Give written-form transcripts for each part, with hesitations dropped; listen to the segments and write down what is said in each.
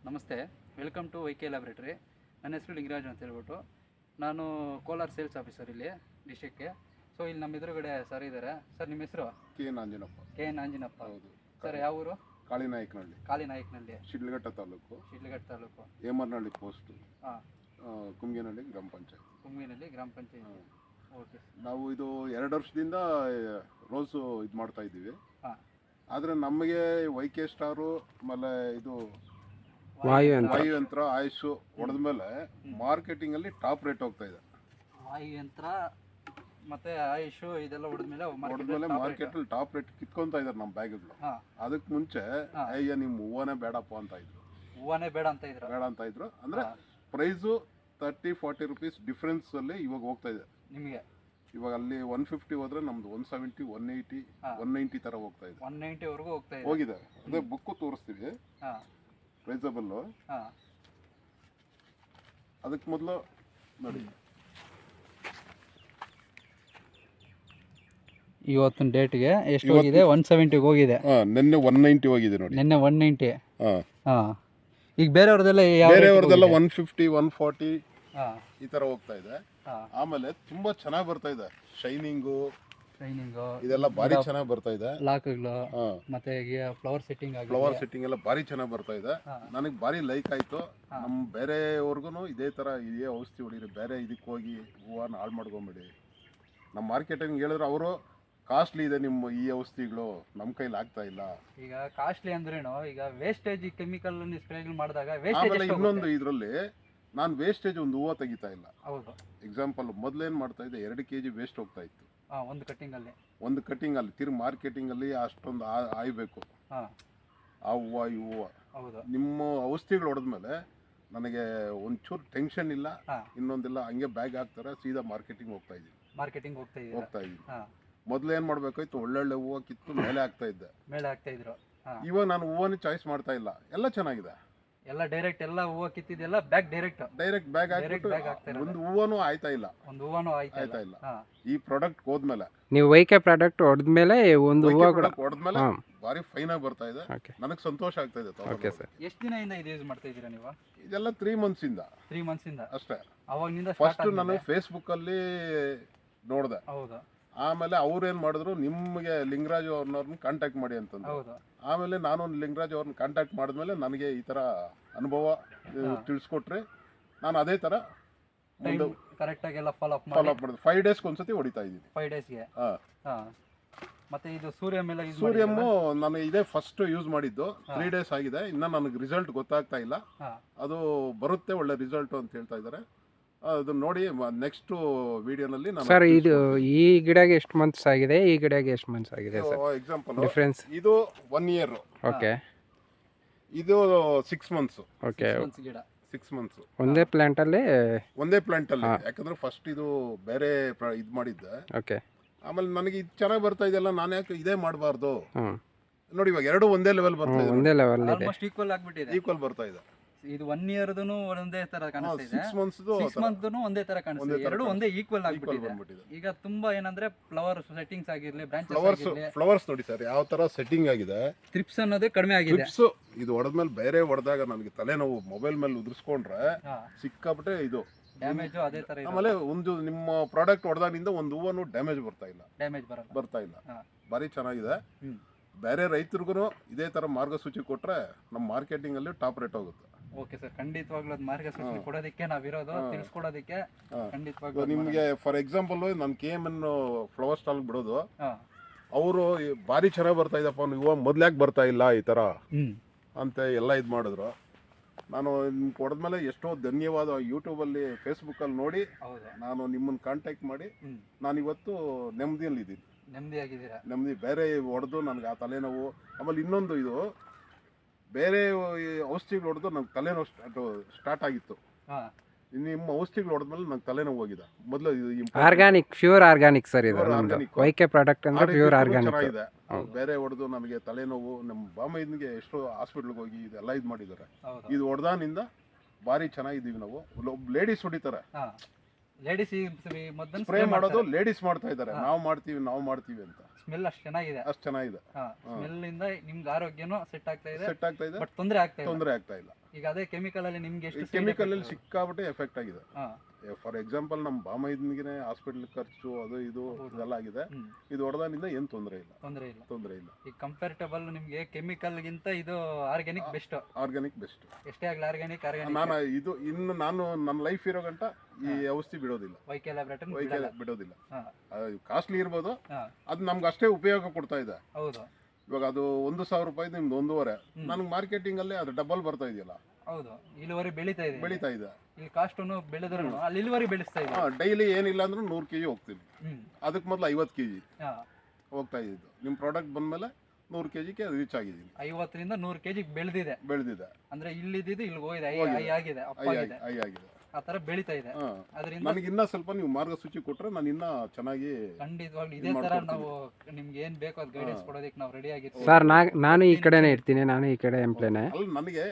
ನಮಸ್ತೆ, welcome to Y K laboratory. ನನ್ನ ಹೆಸರು ಲಿಂಗರಾಜ್ ಅಂತ ಹೇಳ್ಬಿಟ್ಟು. ನಾನು ಕೋಲಾರ ಸೇಲ್ಸ್ ಆಫೀಸರ್ ಇಲ್ಲಿ ಡಿಸ್ಟ್ರಿಕ್ಗೆ. ಸೊ ಇಲ್ಲಿ ನಮ್ಮ ಎದುರುಗಡೆ ಸರ್ ಇದ್ದಾರೆ. ಸರ್ ನಿಮ್ಮ ಹೆಸರು? K N Anjanappa. K N Anjanappa. ಹೌದು. ಸರ್ ಯಾವ ಊರು? ಕಾಳಿನಾಯಕನಹಳ್ಳಿ, ಶಿಡ್ಲಘಟ್ಟ ತಾಲೂಕು, ಹೇಮರನಹಳ್ಳಿ ಪೋಸ್ಟ್, ಹಾಂ, ಕುಮ್ಗೇನಹಳ್ಳಿ ಗ್ರಾಮ ಪಂಚಾಯತ್. ಕುಮ್ಗಿನಲ್ಲಿ ಗ್ರಾಮ ಪಂಚಾಯತ್. ಓಕೆ. ನಾವು ಇದು 2 ವರ್ಷದಿಂದ ರೋಸು ಇದು ಮಾಡ್ತಾ ಇದ್ದೀವಿ. ಹಾಂ. ಆದರೆ ನಮಗೆ ವೈಕೆ ಸ್ಟಾರು ಆಮೇಲೆ ಇದು ವಾಯುಯಂತ್ರ ಆಯುಷು ಹೊಡೆದ್ಮೇಲೆ ಮಾರ್ಕೆಟಿಂಗಲ್ಲಿ ಟಾಪ್ ರೇಟ್ ಹೋಗ್ತಾ ಇದೆ. ವಾಯುಯಂತ್ರ ಮತ್ತೆ ಆಯುಷು ಇದೆಲ್ಲ ಹೊಡೆದ್ಮೇಲೆ ಮಾರ್ಕೆಟಲ್ಲಿ ಟಾಪ್ ರೇಟ್ ಕಿತ್ಕೊಂತ ಇದ್ದಾರೆ ನಮ್ಮ ಬ್ಯಾಗ್ಗಳು. ಅದಕ್ಕೆ ಮುಂಚೆ ಅಯ್ಯ ನಿಮ್ಮ ಹೂವನೇ ಬೇಡಪ್ಪ ಅಂತ ಇದ್ರು. ಹೂವನೇ ಬೇಡ ಅಂತ ಇದ್ರು. ಅಂದ್ರೆ ಪ್ರೈಸು 30-40 ರುಪೀಸ್ ಡಿಫ್ರೆನ್ಸ್ ಅಲ್ಲಿ ಇವಾಗ ಹೋಗ್ತಾ ಇದೆ ನಿಮಗೆ. ಇವಾಗ ಅಲ್ಲಿ 150 ಹೋದ್ರೆ ನಮ್ದು 170, 180, 190 ತರ ಹೋಗ್ತಾ ಇದೆ. 190 ವರೆಗೂ ಹೋಗಿದೆ. ಅದೇ ಬುಕ್ ತೋರಿಸ್ತೀವಿ ಪ್ರೈಸಬಲ್. ಅದಕ್ಕೆ ಮೊದಲು ನೋಡಿ, ಇವತ್ತಿನ ಡೇಟ್ಗೆ ಎಷ್ಟು ಹೋಗಿದೆ? 170 ಹೋಗಿದೆ. ನಿನ್ನೆ 190 ಹೋಗಿದೆ ನೋಡಿ. ನಿನ್ನೆ 190. ಈಗ ಬೇರೆಯವ್ರದೆಲ್ಲ 150, 140 ಈ ತರ ಹೋಗ್ತಾ ಇದೆ. ಆಮೇಲೆ ತುಂಬಾ ಚೆನ್ನಾಗಿ ಬರ್ತಾ ಇದೆ. ಶೈನಿಂಗು ಇದೆಲ್ಲ ಬಾರಿ ಚೆನ್ನಾಗಿ ಬರ್ತಾ ಇದೆ. ಲಾಕ್ಗಳು ಮತ್ತೆ ಫ್ಲವರ್ ಸೆಟ್ಟಿಂಗ್ ಎಲ್ಲ ಬಾರಿ ಚೆನ್ನಾಗಿ ಬರ್ತಾ ಇದೆ. ನನಗೆ ಬಾರಿ ಲೈಕ್ ಆಯ್ತು. ನಮ್ ಬೇರೆಯವ್ರಿಗೂ ಇದೇ ತರ ಇದೇ ಔಷಧಿ ಹೊಡೀರಿ, ಬೇರೆ ಇದಕ್ಕೆ ಹೋಗಿ ಹೂವನ್ನ ಹಾಳು ಮಾಡ್ಕೊಂಬಿಡಿ. ನಮ್ಮ ಮಾರ್ಕೆಟಿಂಗ್ ಹೇಳಿದ್ರೆ ಅವರು ಕಾಸ್ಟ್ಲಿ ಇದೆ ನಿಮ್ಮ ಈ ಔಷಧಿಗಳು, ನಮ್ಮ ಕೈಲಿ ಆಗ್ತಾ ಇಲ್ಲ. ಈಗ ಕಾಸ್ಟ್ಲಿ ಅಂದ್ರೇನು, ಈಗ ವೇಸ್ಟೇಜ್ ಕೆಮಿಕಲ್ ಸ್ಪ್ರೇ ಮಾಡಿದಾಗ ಇನ್ನೊಂದು ಇದರಲ್ಲಿ ನಾನು ವೇಸ್ಟೇಜ್ ಒಂದು ಹೂವು ತೆಗಿತಾ ಇಲ್ಲ. ಹೌದು. ಎಕ್ಸಾಂಪಲ್ ಮೊದಲೇನು ಮಾಡ್ತಾ ಇದ್ದೆ, 2 kg ವೇಸ್ಟ್ ಹೋಗ್ತಾ ಇತ್ತು ಒಂದು ಕಟ್ಟಿಂಗ್ ಅಲ್ಲಿ. ತಿರ್ಗಿ ಮಾರ್ಕೆಟಿಂಗ್ ಅಲ್ಲಿ ಅಷ್ಟೊಂದು ಆಯ್ಬೇಕು ಆ ಹೂವು ಈ ಹೂವು. ನಿಮ್ಮ ಔಷಧಿಗಳು ಹೊಡೆದ್ಮೇಲೆ ನನಗೆ ಒಂಚೂರು ಟೆನ್ಷನ್ ಇಲ್ಲ, ಇನ್ನೊಂದಿಲ್ಲ. ಹಂಗೆ ಬ್ಯಾಗ್ ಹಾಕ್ತಾರೆ, ಸೀದಾ ಮಾರ್ಕೆಟಿಂಗ್ ಹೋಗ್ತಾ ಇದ್ದೀನಿ. ಮೊದಲೇನ್ ಮಾಡ್ಬೇಕಾಯ್ತು, ಒಳ್ಳೊಳ್ಳೆ ಹೂವು ಕಿತ್ತು ಮೇಲೆ ಹಾಕ್ತಾ ಇದ್ರು. ಇವಾಗ ನಾನು ಹೂವನ್ನ ಚಾಯ್ಸ್ ಮಾಡ್ತಾ ಇಲ್ಲ, ಎಲ್ಲ ಚೆನ್ನಾಗಿದೆ. ಎಲ್ಲ ಡೈರೆಕ್ಟ್ ಎಲ್ಲ ಹೂವು ಕಿತ್ತಿದೆಲ್ಲ ಬ್ಯಾಗ್ ಡೈರೆಕ್ಟ್ ಬ್ಯಾಗ್ ಹಾಕ್ಬಿಟ್ಟು ಒಂದು ಹೂವನು ಆಯ್ತಾ ಇಲ್ಲ. ಈ ಪ್ರಾಡಕ್ಟ್ ಹೋದ್ಮೇಲೆ, ನೀವು ವೈಕೆ ಪ್ರಾಡಕ್ಟ್ ಹೊಡೆದ್ಮೇಲೆ ಒಂದು ಹೂವು ಕೂಡ ಹೊಡೆದ್ಮೇಲೆ ಬಾರಿ ಫೈನ್ ಆಗಿ ಬರ್ತಾ ಇದೆ. ನನಗೆ ಸಂತೋಷ ಆಗ್ತಾ ಇದೆ. Okay sir. ಎಷ್ಟು ದಿನದಿಂದ ಇದು ಯೂಸ್ ಮಾಡ್ತಾ ಇದ್ದೀರಾ ನೀವು? ಇದೆಲ್ಲ 3 months ಇಂದ ಅಷ್ಟೇ. ಅವಾಗಿನಿಂದ ಫಸ್ಟ್ ನಾನು ಫೇಸ್ಬುಕ್ ಅಲ್ಲಿ ನೋಡಿದೆ. ಹೌದು. ಆಮೇಲೆ ಅವ್ರು ಏನ್ ಮಾಡಿದ್ರು, ನಿಮ್ಗೆ ಲಿಂಗರಾಜ್ ಅವ್ರನ್ನ ಕಾಂಟ್ಯಾಕ್ಟ್ ಮಾಡಿ ಅಂತಂದ್ರು. ಆಮೇಲೆ ನಾನು ಲಿಂಗರಾಜ್ ಅವ್ರನ್ನ ಕಾಂಟ್ಯಾಕ್ಟ್ ಮಾಡಿದ್ಮೇಲೆ ನನಗೆ ಈ ತರ ಅನುಭವ ತಿಳಿಸ್ಕೊಟ್ರೆ ನಾನು ಅದೇ ತರ ಕರೆಕ್ಟ್ ಆಗಿ ಎಲ್ಲ ಫಾಲೋ ಅಪ್ ಮಾಡಿದೆ. 5 days ಒಂದ್ಸತಿ ಹೊಡಿತಾ ಇದ್ದೀನಿ. 5 days ಮತ್ತೆ ಇದು ಸೂರ್ಯಮ್ಮು ನಾನು ಇದೇ ಫಸ್ಟ್ ಯೂಸ್ ಮಾಡಿದ್ದು. 3 days ಆಗಿದೆ, ಇನ್ನ ನನಗೆ ರಿಸಲ್ಟ್ ಗೊತ್ತಾಗ್ತಾ ಇಲ್ಲ. ಅದು ಬರುತ್ತೆ, ಒಳ್ಳೆ ರಿಸಲ್ಟ್ ಅಂತ ಹೇಳ್ತಾ ಇದ್ದಾರೆ. ಅದನ್ನ ನೋಡಿ ನೆಕ್ಸ್ಟ್ ವಿಡಿಯೋನಲ್ಲಿ ನಾನು ಸರ್, ಇದು ಈ ಗಿಡಗೆ ಎಷ್ಟು ಮಂತ್ಸ್ ಆಗಿದೆ, ಈ ಗಿಡಗೆ ಎಷ್ಟು ಮಂತ್ಸ್ ಆಗಿದೆ ಸರ್? ಎಕ್ಸಾಂಪಲ್ ಡಿಫರೆನ್ಸ್ ಇದು 1 year. ಓಕೆ. ಇದು 6 months. ಓಕೆ. 6 months ಒಂದೇ ಪ್ಲಾಂಟ್ ಅಲ್ಲಿ. ಯಾಕಂದ್ರೆ ಫಸ್ಟ್ ಇದು ಬೇರೆ ಇದು ಮಾಡಿದ್ದೆ. ಓಕೆ. ಆಮೇಲೆ ನನಗೆ ಇದು ಚೆನ್ನಾಗಿ ಬರ್ತಾ ಇದೆಲ್ಲ, ನಾನು ಯಾಕೆ ಇದೇ ಮಾಡಬಾರ್ದು ನೋಡಿ. ಇವಾಗ 2 ಒಂದೇ ಲೆವೆಲ್ ಬರ್ತಾ ಇದೆ. ಒಂದೇ ಲೆವೆಲ್ ಇದೆ, ಈಕ್ವಲ್ ಬರ್ತಾ ಇದೆ. ಇದು 1 yearದೂ ಒಂದೇ ತರ ಕಾಣಿಸ್ತಾ ಇದೆ, 6 monthsದು 6 monthsದೂ ಒಂದೇ ತರ ಕಾಣಿಸ್ತಾ ಇದೆ. ಎರಡು ಒಂದೇ ಈಕ್ವಲ್ ಆಗಿಬಿಟ್ಟಿದೆ. ಈಗ ತುಂಬಾ ಏನಂದ್ರೆ ಫ್ಲವರ್ ಸೆಟ್ಟಿಂಗ್ಸ್ ಆಗಿರ್ಲಿ, ಫ್ಲವರ್ಸ್ ನೋಡಿ ಸರ್ ಯಾವ ತರ ಸೆಟ್ಟಿಂಗ್ ಆಗಿದೆ. ಟ್ರಿಪ್ಸ್ ಅನ್ನೋದೇ ಕಡಿಮೆ ಆಗಿದೆ. ಇದು ಹೊಡೆದ್ಮೇಲೆ ಬೇರೆ ಹೊಡೆದಾಗ ನನಗೆ ತಲೆನೋವು, ಮೊಬೈಲ್ ಮೇಲೆ ಉದುರಿಸ್ಕೊಂಡ್ರೆ ಸಿಕ್ಕಾಬಿಟ್ಟೆ ಇದು ಡ್ಯಾಮೇಜ್ ಅದೇ ತರ. ಆಮೇಲೆ ಒಂದು ನಿಮ್ಮ ಪ್ರಾಡಕ್ಟ್ ಹೊಡೆದಾಗಿಂದ ಒಂದು ಹೂವನು ಡ್ಯಾಮೇಜ್ ಬರ್ತಾ ಇಲ್ಲ. ಬಾರಿ ಚೆನ್ನಾಗಿದೆ. ಬೇರೆ ರೈತರಿಗೂ ಇದೇ ತರ ಮಾರ್ಗಸೂಚಿ ಕೊಟ್ರೆ ನಮ್ಮ ಮಾರ್ಕೆಟಿಂಗ್ ಅಲ್ಲಿ ಟಾಪ್ ರೇಟ್ ಹೋಗುತ್ತೆ. ಓಕೆ ಸರ್, ಖಂಡಿತವಾಗ್ಲೂ ಅದು ಮಾರ್ಗಸೂಚಿ ಕೊಡೋದಕ್ಕೆ ನಾವಿರೋದು, ತಿಳಿಸ್ಕೊಡೋದಕ್ಕೆ ಖಂಡಿತವಾಗ್ಲೂ. ನಿಮಗೆ ಫಾರ್ ಎಕ್ಸಾಂಪಲ್ ನಾನು KMN ಫ್ಲವರ್ ಸ್ಟಾಲ್ ಬಿಡೋದು, ಅವರು ಬಾರಿ ಚೆನ್ನಾಗಿ ಬರ್ತಾ ಇದಪ್ಪ, ನೀವು ಮೊದ್ಲ್ಯಾಕೆ ಬರ್ತಾ ಇಲ್ಲ ಈ ತರ ಅಂತ ಎಲ್ಲ ಇದು ಮಾಡಿದ್ರು. ನಾನು ಕೊಡದ್ಮೇಲೆ ಎಷ್ಟೋ ಧನ್ಯವಾದ. ಯೂಟ್ಯೂಬಲ್ಲಿ, ಫೇಸ್ಬುಕ್ಕಲ್ಲಿ ನೋಡಿ ನಾನು ನಿಮ್ಮನ್ನು ಕಾಂಟ್ಯಾಕ್ಟ್ ಮಾಡಿ ನಾನು ಇವತ್ತು ನೆಮ್ಮದಿಯಲ್ಲಿದ್ದೀನಿ. ನೆಮ್ಮದಿ. ಬೇರೆ ಹೊಡೆದು ನನಗೆ ಆ ತಲೆನೋವು. ಆಮೇಲೆ ಇನ್ನೊಂದು, ಇದು ಬೇರೆ ಔಷಧಿಗಳು ಹೊಡೆದು ನಂಗೆ ತಲೆನೋವು ಸ್ಟಾರ್ಟ್ ಆಗಿತ್ತು. ನಿಮ್ಮ ಔಷಧಿಗಳು ಹೊಡೆದ್ಮೇಲೆ ನಂಗೆ ತಲೆನೋವು ಹೋಗಿದೆ. ಮೊದಲು ಆರ್ಗಾನಿಕ್, ಪ್ಯೂರ್ ಆರ್ಗಾನಿಕ್ ಸರ್ ಇದು. ವೈಕೆ ಪ್ರಾಡಕ್ಟ್ ಅಂದ್ರೆ ಪ್ಯೂರ್ ಆರ್ಗಾನಿಕ್ ಚೆನ್ನಾಗಿದೆ. ಬೇರೆ ಹೊಡೆದು ನಮಗೆ ತಲೆನೋವು, ನಮ್ಮ ಬಾಮೈದ್ನಿಗೆ ಎಷ್ಟೋ ಹಾಸ್ಪಿಟ್ಲ್ಗೆ ಹೋಗಿ ಇದೆಲ್ಲ ಇದು ಮಾಡಿದ್ದಾರೆ. ಇದು ಹೊಡೆದಾನಿಂದ ಭಾರಿ ಚೆನ್ನಾಗಿದ್ದೀವಿ ನಾವು. ಲೇಡೀಸ್ ಹೊಡಿತಾರೆ, ಲೇಡೀಸ್ ಸ್ಪ್ರೇ ಮಾಡೋದು ಲೇಡೀಸ್ ಮಾಡ್ತಾ ಇದ್ದಾರೆ. ನಾವು ಮಾಡ್ತೀವಿ ಅಂತ. ಸ್ಮೆಲ್ ಅಷ್ಟು ಚೆನ್ನಾಗಿದೆ. ಅಷ್ಟು ಚೆನ್ನಾಗಿದೆ. ಸ್ಮೆಲ್ ಇಂದ ನಿಮ್ಗೆ ಆರೋಗ್ಯನೂ ಸೆಟ್ ಆಗ್ತಾ ಇದೆ, ಸೆಟ್ ಆಗ್ತಾ ಇದೆ, ಬಟ್ ತೊಂದರೆ ಆಗ್ತಾ ಇಲ್ಲ. ತೊಂದರೆ ಆಗ್ತಾ ಇಲ್ಲ. ಈಗ ಅದೇ ಕೆಮಿಕಲ್ ಅಲ್ಲಿ ನಿಮ್ಗೆ ಎಷ್ಟು ಕೆಮಿಕಲ್ ಅಲ್ಲಿ ಸಿಕ್ಕಾಬಿಟ್ಟೆ ಎಫೆಕ್ಟ್ ಆಗಿದೆ. ಫಾರ್ ಎಕ್ಸಾಂಪಲ್ ನಮ್ಮ ಬಾಮೈದನಿಗೆ ಹಾಸ್ಪಿಟಲ್ ಖರ್ಚು ಅದು ಇದು ಇದೆಲ್ಲ ಆಗಿದೆ. ಇದು ಹೊಡೆದಾನಿಂದ ಏನು ತೊಂದರೆ ಇಲ್ಲ. ಈಗ ಕಂಪೇರಿಟಬಲ್ ನಿಮ್ಗೆ ಕೆಮಿಕಲ್ ಗಿಂತ ಇದು ಆರ್ಗ್ಯಾನಿಕ್ ಬೆಸ್ಟ್. ಎಷ್ಟೇ ಆಗ್ಲಿ ಆರ್ಗ್ಯಾನಿಕ್ ನಾನು ಇದು ಇನ್ನು ನಾನು ನನ್ನ ಲೈಫ್ ಇರೋ ಗಂಟ ಈ ಔಷಧಿ ಬಿಡೋದಿಲ್ಲ. ವೈಕೆ ಲ್ಯಾಬ್ರೇಟರಿ ಬಿಡೋದಿಲ್ಲ. ಕಾಸ್ಟ್ಲಿ ಇರ್ಬೋದು, ಅದು ನಮ್ಗೆ ಅಷ್ಟೇ ಉಪಯೋಗ ಕೊಡ್ತಾ ಇದೆ. ಹೌದು. ಇವಾಗ ಅದು 1,000 ರೂಪಾಯಿ ನಿಮ್ದು 1,500, ನನಗೆ ಮಾರ್ಕೆಟಿಂಗ್ ಅಲ್ಲಿ ಅದು ಡಬಲ್ ಬರ್ತಾ ಇದೆಯಲ್ಲ. ಹೌದು, ಇಳುವರಿ ಬೆಳೀತಾ ಇದೆ. ಇಲ್ಲಿ ಕಾಸ್ಟ್ ಬೆಳೆದ್ರು ಅಲ್ಲಿ ಇಳುವರಿ ಬೆಳೆಸ್ತಾ ಇದೆ. ಡೈಲಿ ಏನಿಲ್ಲ ಅಂದ್ರೂ 100 kg ಹೋಗ್ತೀನಿ. ಅದಕ್ಕೆ ಮೊದಲು 50 kg ಹೋಗ್ತಾ ಇದ್ದು. ನಿಮ್ಮ ಪ್ರಾಡಕ್ಟ್ ಬಂದ್ಮೇಲೆ 100 kgಗೆ ರೀಚ್ ಆಗಿದ್ದೀನಿ. 50ರಿಂದ 100 kg ಬೆಳೆದಿದೆ. ಅಂದ್ರೆ ಇಲ್ಲಿದ್ದು ಇಲ್ಲಿಗೆ ಹೋಗಿದೆ, ಆಗಿದೆ, ಆಗಿದೆ. ಆ ತರ ಬೆಳೀತಾ ಇದೆ. ಅದರಿಂದ ನನಗೆ ಇನ್ನ ಸ್ವಲ್ಪ ನೀವು ಮಾರ್ಗಸೂಚಿ ಕೊಟ್ರೆ ನಾನು ಇನ್ನ ಚೆನ್ನಾಗಿ ಖಂಡಿತವಾಗ್ಲೂ ಇದೇ ತರ ನಾವು ನಿಮ್ಗೆ ಏನ್ ಬೇಕೋ ಅದು ಗೈಡೆನ್ಸ್ ಕೊಡೋದಕ್ಕೆ ನಾವು ರೆಡಿ ಆಗಿರ್ತೀವಿ ಸರ್. ನಾನು ಈ ಕಡೆನೇ ಇರ್ತೀನಿ, ನಾನು ಈ ಕಡೆ ಎಂಪ್ಲಾಯ್ನೇ. ಅಲ್ಲಿ ನನಗೆ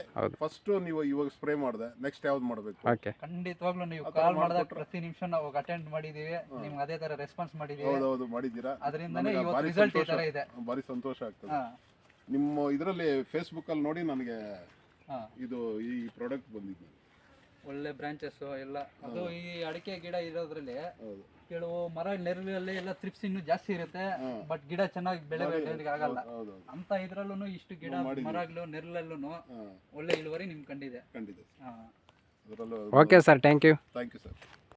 ಫಸ್ಟ್ ನೀವು ಇವಾಗ ಸ್ಪ್ರೇ ಮಾಡಿದೆ, ನೆಕ್ಸ್ಟ್ ಯಾವ್ದು ಮಾಡಬೇಕು? ಓಕೆ, ಖಂಡಿತವಾಗ್ಲೂ ನೀವು ಕಾಲ್ ಮಾಡಿದಾಗ ಪ್ರತಿ ನಿಮಿಷ ನಾವು ಅಟೆಂಡ್ ಮಾಡಿದೀವಿ, ನಿಮ್ಗೆ ಅದೇ ತರ ರೆಸ್ಪಾನ್ಸ್ ಮಾಡಿದೀವಿ. ಹೌದು, ಮಾಡಿದ್ದೀರಾ. ಅದರಿಂದನೇ ಇವತ್ತು ರಿಸಲ್ಟ್ ಈ ತರ ಇದೆ. ಭಾರಿ ಸಂತೋಷ ಆಗ್ತದೆ. ನಿಮ್ಮ ಇದರಲ್ಲಿ ಫೇಸ್ಬುಕ್ ಅಲ್ಲಿ ನೋಡಿ ನನಗೆ ಇದು ಈ ಪ್ರಾಡಕ್ಟ್ ಬಂದಿದ್ದು. ಒಳ್ಳೆ ಬ್ರಾಂಚಸ್ ಎಲ್ಲ. ಅದು ಈ ಅಡಿಕೆ ಗಿಡ ಇರೋದ್ರಲ್ಲಿ ಕೆಲವು ಮರ ನೆರಳಲ್ಲಿ ಎಲ್ಲ ತ್ರಿಪ್ಸ್ ಇನ್ನೂ ಜಾಸ್ತಿ ಇರುತ್ತೆ, ಬಟ್ ಗಿಡ ಚೆನ್ನಾಗಿ ಬೆಳೆಗಳಿಗೆ ಆಗಲ್ಲ. ಅಂತ ಇದ್ರಲ್ಲೂ ಇಷ್ಟು ಗಿಡ ಮರಗಳು ನೆರಳಲ್ಲೂ ಒಳ್ಳೆ ಇಳುವರಿ ನಿಮ್ಗೆ ಕಂಡಿದೆ. Okay sir, thank you sir.